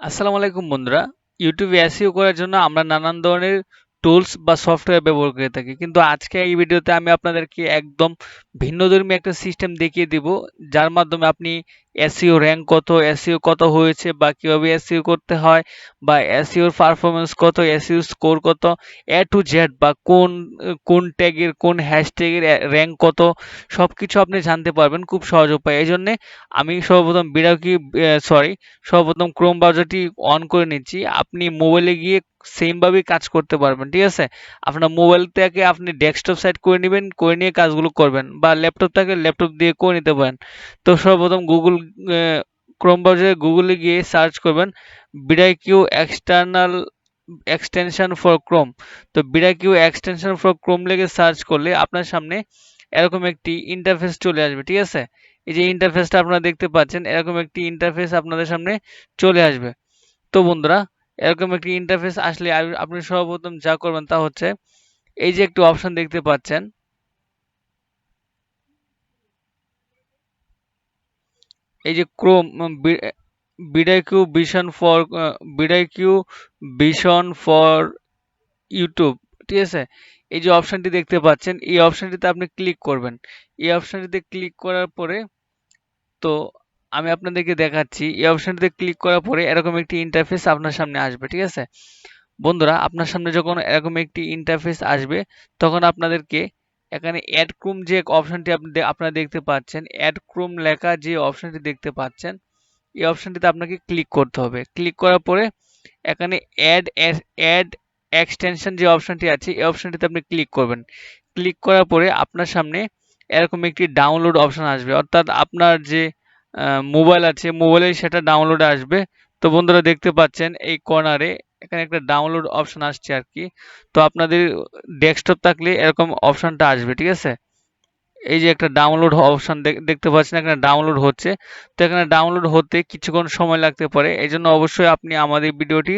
আসসালামু আলাইকুম বন্ধুরা। ইউটিউবে এসইও করার জন্য আমরা নানান ধরনের টুলস বা সফটওয়্যার ব্যবহার করে থাকি, কিন্তু আজকে এই ভিডিওতে আমি আপনাদেরকে একদম ভিন্নধর্মী একটা সিস্টেম দেখিয়ে দিব, যার মাধ্যমে আপনি এসইও র্যাঙ্ক কত, এসইও কত হয়েছে বা কিভাবে এসইও করতে হয়, বা এসইওর পারফরমেন্স কত, এসইও স্কোর কত, এ টু জেড, বা কোন কোন ট্যাগের কোন হ্যাশট্যাগের র্যাঙ্ক কত, সবকিছু আপনি জানতে পারবেন খুব সহজ উপায়ে। এই জন্য আমি সর্বপ্রথম সর্বপ্রথম ক্রোম ব্রাউজারটি অন করে নিচ্ছি। আপনি মোবাইলে গিয়ে সেম ভাবেই কাজ করতে পারবেন, ঠিক আছে। আপনার মোবাইল থেকে আপনি ডেস্কটপ সাইড করে নেবেন, করে নিয়ে কাজগুলো করবেন, বা ল্যাপটপ থেকে ল্যাপটপ দিয়ে করে নিতে পারেন। তো সর্বপ্রথম ক্রোম ব্রাউজারে গুগলে গিয়ে সার্চ করবেন ভিডিকিউ এক্সটার্নাল এক্সটেনশন ফর ক্রোম। তো ভিডিকিউ এক্সটেনশন ফর ক্রোম লিখে সার্চ করলে আপনার সামনে এরকম একটি ইন্টারফেস চলে আসবে, ঠিক আছে। এই যে ইন্টারফেসটা আপনারা দেখতে পাচ্ছেন, এরকম একটি ইন্টারফেস আপনাদের সামনে চলে আসবে। তো বন্ধুরা, এরকম একটি ইন্টারফেস আসলে আপনি সর্বপ্রথম যা করবেন তা হচ্ছে, এই যে একটি অপশন দেখতে পাচ্ছেন, এই যে Chrome VidIQ vision for VidIQ vision for YouTube, ঠিক আছে। এই যে অপশনটি দেখতে পাচ্ছেন, এই অপশনটিতে আপনি ক্লিক করবেন। এই অপশনটিতে ক্লিক করার পরে, তো আমি আপনাদেরকে দেখাচ্ছি, এই অপশনটিতে ক্লিক করার পরে এরকম একটি ইন্টারফেস আপনার সামনে আসবে, ঠিক আছে। বন্ধুরা, আপনার সামনে যখন এরকম একটি ইন্টারফেস আসবে, তখন আপনাদেরকে এখানে অ্যাড ক্রোম যে অপশনটি আপনারা দেখতে পাচ্ছেন, অ্যাড ক্রোম লেখা যে অপশনটি দেখতে পাচ্ছেন, এই অপশনটিতে আপনাকে ক্লিক করতে হবে। ক্লিক করার পরে এখানে অ্যাড এক্সটেনশন যে অপশনটি আছে, এই অপশনটিতে আপনি ক্লিক করবেন। ক্লিক করার পরে আপনার সামনে এরকম একটি ডাউনলোড অপশন আসবে, অর্থাৎ আপনার যে মোবাইল আছে, মোবাইলে সেটা ডাউনলোড আসবে। তো বন্ধুরা, দেখতে পাচ্ছেন এই কর্নারে এখানে একটা ডাউনলোড অপশন আসছে আর কি। তো আপনাদের ডেস্কটপ থাকলে এরকম অপশনটা আসবে, ঠিক আছে। এই যে একটা ডাউনলোড অপশন দেখতে পাচ্ছেন, এখানে ডাউনলোড হচ্ছে। তো এখানে ডাউনলোড হতে কিছুক্ষণ সময় লাগতে পারে, এই জন্য অবশ্যই আপনি আমাদের ভিডিওটি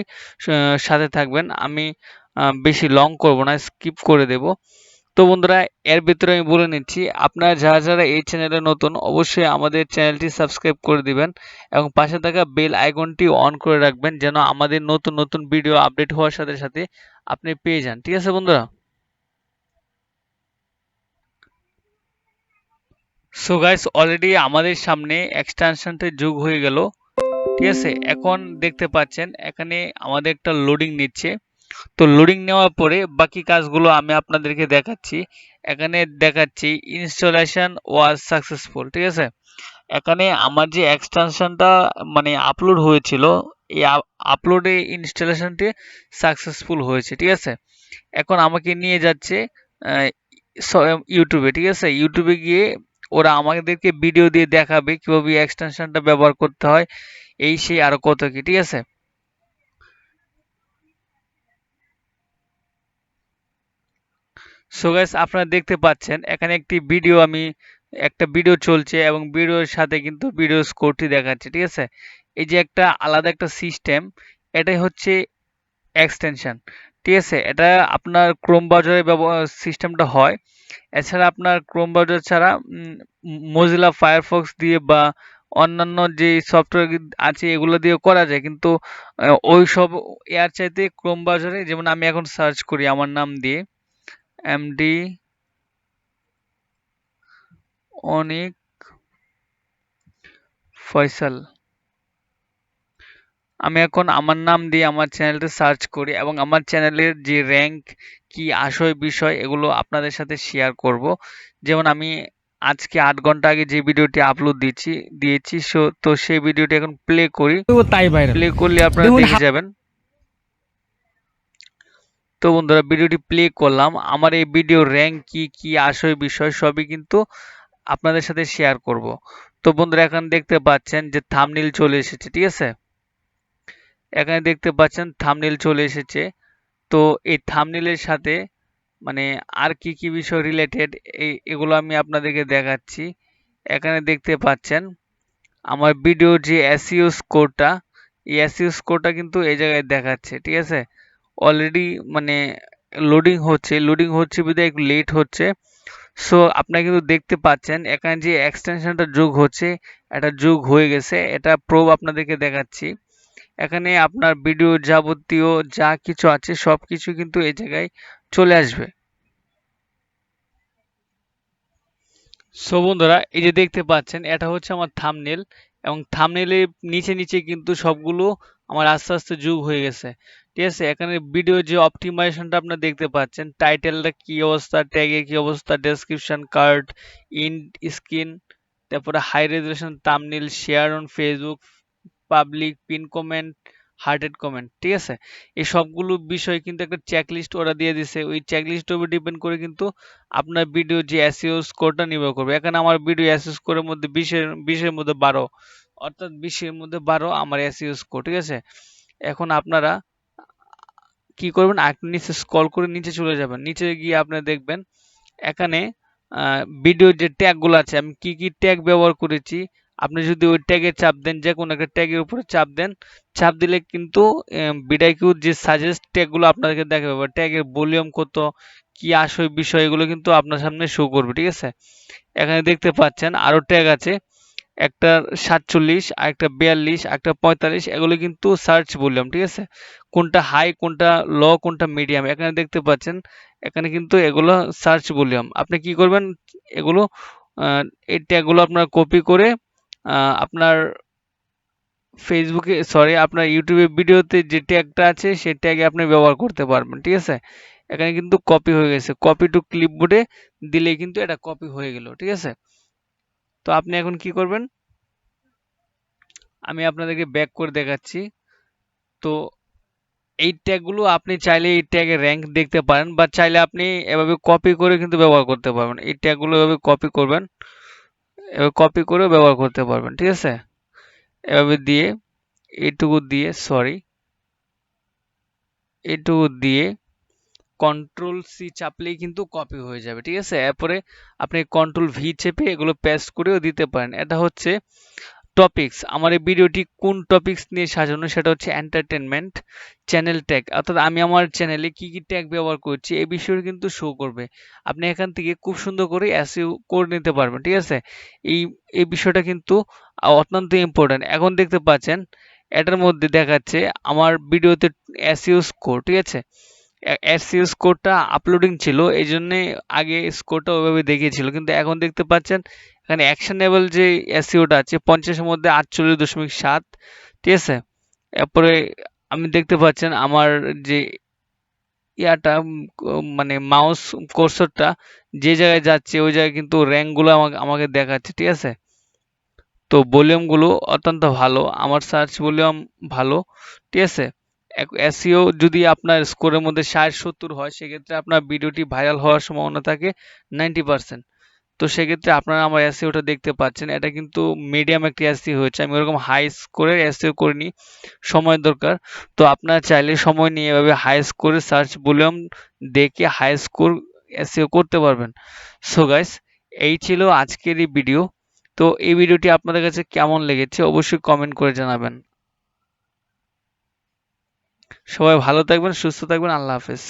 সাথে থাকবেন। আমি বেশি লং করব না, স্কিপ করে দেব। তো বন্ধুরা, এর ভিতরে আমি বলে নিচ্ছি, আপনারা যারা যারা এই চ্যানেলে নতুন, অবশ্যই আমাদের চ্যানেলটি সাবস্ক্রাইব করে দিবেন এবং পাশে থাকা বেল আইকনটি অন করে রাখবেন, যেন আমাদের নতুন নতুন ভিডিও আপডেট হওয়ার সাথে সাথে আপনি পেয়ে যান, ঠিক আছে বন্ধুরা। সো গাইস, অলরেডি আমাদের সামনে এক্সটেনশনটা যোগ হয়ে গেল, ঠিক আছে। এখন দেখতে পাচ্ছেন এখানে আমাদের একটা লোডিং নিচ্ছে। তো লোডিং নেওয়ার পরে বাকি কাজগুলো আমি আপনাদেরকে দেখাচ্ছি। এখানে দেখাচ্ছি ইনস্টলেশন ওয়াজ সাকসেসফুল, ঠিক আছে। এখানে আমার যে এক্সটেনশনটা মানে আপলোড হয়েছিল, এই আপলোডে ইনস্টলেশনটি সাকসেসফুল হয়েছে, ঠিক আছে। এখন আমাকে নিয়ে যাচ্ছে ইউটিউবে, ঠিক আছে। ইউটিউবে গিয়ে ওরা আমাদেরকে ভিডিও দিয়ে দেখাবে কিভাবে এক্সটেনশনটা ব্যবহার করতে হয়, এই সেই আরো কত কি, ঠিক আছে। সো গাইস, আপনারা দেখতে পাচ্ছেন এখানে একটা ভিডিও চলছে এবং ভিডিওর সাথে কিন্তু ভিডিও স্কোরটি দেখাচ্ছে, ঠিক আছে। এই যে একটা আলাদা একটা সিস্টেম, এটাই হচ্ছে এক্সটেনশন, ঠিক আছে। এটা আপনার ক্রোম ব্রাউজারে সিস্টেমটা হয়। এছাড়া আপনার ক্রোম ব্রাউজার ছাড়া মজিলা ফায়ারফক্স দিয়ে বা অন্যান্য যে সফটওয়্যার আছে এগুলো দিয়ে করা যায়, কিন্তু ওই সব এর চাইতে ক্রোম ব্রাউজারে, যেমন আমি এখন সার্চ করি আমার নাম দিয়ে, এমডি অনিক ফয়সাল, আমি এখন আমার নাম দিয়ে আমার চ্যানেলটা সার্চ করি এবং আমার চ্যানেলের যে র্যাঙ্ক কি আশয় বিষয় এগুলো আপনাদের সাথে শেয়ার করব। যেমন আমি আজকে 8 ঘন্টা আগে যে ভিডিওটি আপলোড দিয়েছি, তো সেই ভিডিওটি এখন প্লে করি। তাই ভাইরাল প্লে করলে আপনারা দেখুন দেখে যাবেন। তো বন্ধুরা, ভিডিওটি প্লে করলাম, আমার এই ভিডিও র্যাঙ্ক কি কি আশয় বিষয় সবই কিন্তু আপনাদের সাথে শেয়ার করব। তো বন্ধুরা, এখন দেখতে পাচ্ছেন যে থাম্বনেইল চলে এসেছে, ঠিক আছে। এখানে দেখতে পাচ্ছেন থাম্বনেইল চলে এসেছে। তো এই থাম্বনেইলের সাথে মানে আর কি কি বিষয় রিলেটেড, এগুলো আমি আপনাদেরকে দেখাচ্ছি। এখানে দেখতে পাচ্ছেন আমার ভিডিওর যে এসইও স্কোরটা, এই এসইও স্কোরটা কিন্তু এই জায়গায় দেখাচ্ছে, ঠিক আছে। অলরেডি মানে লোডিং হচ্ছে বিধায় একটু লেট হচ্ছে। সো আপনারা কিন্তু দেখতে পাচ্ছেন এখানে যে এক্সটেনশনটা যোগ হচ্ছে, এটা যোগ হয়ে গেছে, এটা প্রুফ আপনাদেরকে দেখাচ্ছি। এখানে আপনার ভিডিও যাবতীয় যা কিছু আছে সবকিছু কিন্তু এই জায়গায় চলে আসবে। সো বন্ধুরা, এই যে দেখতে পাচ্ছেন এটা হচ্ছে আমার থাম্বনেল, এবং থাম্বনেলের নিচে নিচে কিন্তু সবগুলো আমার আস্তে আস্তে যোগ হয়ে গেছে। ঠিক আছে, এখানে ভিডিও যে অপটিমাইজেশনটা আপনারা দেখতে পাচ্ছেন, টাইটেলটা কি অবস্থা, ট্যাগের কি অবস্থা, ডেসক্রিপশন, কার্ড, ইন্ড, স্ক্রিন, তারপরে high resolution thumbnail, share on Facebook, public, pin comment, hearted comment. ঠিক আছে, এই সবগুলো বিষয় কিন্তু একটা চেকলিস্ট ওরা দিয়ে দিছে। ওই চেকলিস্টের উপর ডিপেন্ড করে কিন্তু আপনার ভিডিও যে এসইও স্কোরটা নির্ভর করবে। এখানে আমার ভিডিও এসইও স্কোরের মধ্যে 20-এর মধ্যে 12, অর্থাৎ 20-এর মধ্যে 12 আমার এসইও স্কোর। ঠিক আছে, এখন আপনারা কি করবেন, আরেকটু নিচে স্ক্রল করে নিচে চলে যাবেন। নিচে গিয়ে আপনারা দেখবেন এখানে ভিডিওর যে ট্যাগগুলো আছে, আমি কি কি ট্যাগ ব্যবহার করেছি, আপনি যদি ওই ট্যাগে চাপ দেন, যে কোনো একটা ট্যাগের উপরে চাপ দেন, চাপ দিলে কিন্তু ভিডিকিউর যে সাজেস্ট ট্যাগগুলো আপনাদেরকে দেখাবে, ট্যাগের ভলিউম কত, কি আসল বিষয়, এগুলো কিন্তু আপনার সামনে শো করবে। ঠিক আছে, এখানে দেখতে পাচ্ছেন আরো ট্যাগ আছে, একটা 47, আরেকটা 42, একটা 45, এগুলো কিন্তু সার্চ ভলিউম। ঠিক আছে, কোনটা হাই, কোনটা লো, কোনটা মিডিয়াম, এখানে দেখতে পাচ্ছেন। এখানে কিন্তু এগুলো সার্চ ভলিউম। আপনি কি করবেন, এগুলো আহ, এই ট্যাগগুলো আপনার কপি করে আপনার ফেসবুকে, সরি, আপনার ইউটিউবে ভিডিওতে যে ট্যাগটা আছে সেই ট্যাগে আপনি ব্যবহার করতে পারবেন। ঠিক আছে, এখানে কিন্তু কপি হয়ে গেছে, কপি টু ক্লিপবোর্ডে দিলেই কিন্তু এটা কপি হয়ে গেল। ঠিক আছে, তো আপনি এখন কি করবেন, আমি আপনাদেরকে ব্যাক করে দেখাচ্ছি। তো এই ট্যাগগুলো আপনি চাইলে এই ট্যাগের র্যাঙ্ক দেখতে পারেন, বা চাইলে আপনি এভাবে কপি করে কিন্তু ব্যবহার করতে পারবেন। এই ট্যাগগুলো এভাবে কপি করবেন, এভাবে কপি করে ব্যবহার করতে পারবেন। ঠিক আছে, এভাবে দিয়ে, এইটুকু দিয়ে, সরি, এইটুকু দিয়ে কন্ট্রোল সি চাপলেই কিন্তু কপি হয়ে যাবে। ঠিক আছে, এরপরে আপনি কন্ট্রোল ভি চেপে এগুলো পেস্ট করেও দিতে পারেন। এটা হচ্ছে টপিকস। আমার এই ভিডিওটি কোন টপিকস নিয়ে সাজানো, সেটা হচ্ছে এন্টারটেনমেন্ট, চ্যানেল ট্যাগ, অর্থাৎ আমি আমার চ্যানেলে কি কি ট্যাগ ব্যবহার করছি এই বিষয়ে কিন্তু শো করবে। আপনি এখান থেকে খুব সুন্দর করে এসইও করে নিতে পারবেন। ঠিক আছে, এই এই বিষয়টা কিন্তু অত্যন্ত ইম্পর্টেন্ট। এখন দেখতে পাচ্ছেন এটার মধ্যে দেখাচ্ছে আমার ভিডিওতে এসইও স্কোর। ঠিক আছে, এসইও স্কোরটা আপলোডিং ছিল, এই জন্যে আগে স্কোরটা ওইভাবে দেখিয়েছিল, কিন্তু এখন দেখতে পাচ্ছেন এখানে অ্যাকশনেবল যে এসইওটা আছে 50-এর মধ্যে 48.7। ঠিক আছে, এরপরে আমি দেখতে পাচ্ছেন আমার যে ইয়াটা মানে মাউস কার্সরটা যে জায়গায় যাচ্ছে ওই জায়গায় কিন্তু র্যাঙ্কগুলো আমাকে আমাকে দেখাচ্ছে। ঠিক আছে, তো ভলিউমগুলো অত্যন্ত ভালো, আমার সার্চ ভলিউম ভালো। ঠিক আছে, এসইও যদি আপনার স্কোরের মধ্যে 60-70 হয়, সেক্ষেত্রে আপনার ভিডিওটি ভাইরাল হওয়ার সম্ভাবনা থাকে 90%। তো সেক্ষেত্রে আপনারা আমার এসইওটা দেখতে পাচ্ছেন, এটা কিন্তু মিডিয়াম একটি এসইও হয়েছে। আমি ওরকম হাই স্কোরের এসইও করিনি, সময় দরকার। তো আপনারা চাইলে সময় নিয়ে এভাবে হাই স্কোরের সার্চ ভলিউম দেখে হাই স্কোর এসইও করতে পারবেন। সো গাইস, এই ছিল আজকের এই ভিডিও। তো এই ভিডিওটি আপনাদের কাছে কেমন লেগেছে অবশ্যই কমেন্ট করে জানাবেন। সবাই ভালো থাকবেন, সুস্থ থাকবেন, আল্লাহ হাফেজ।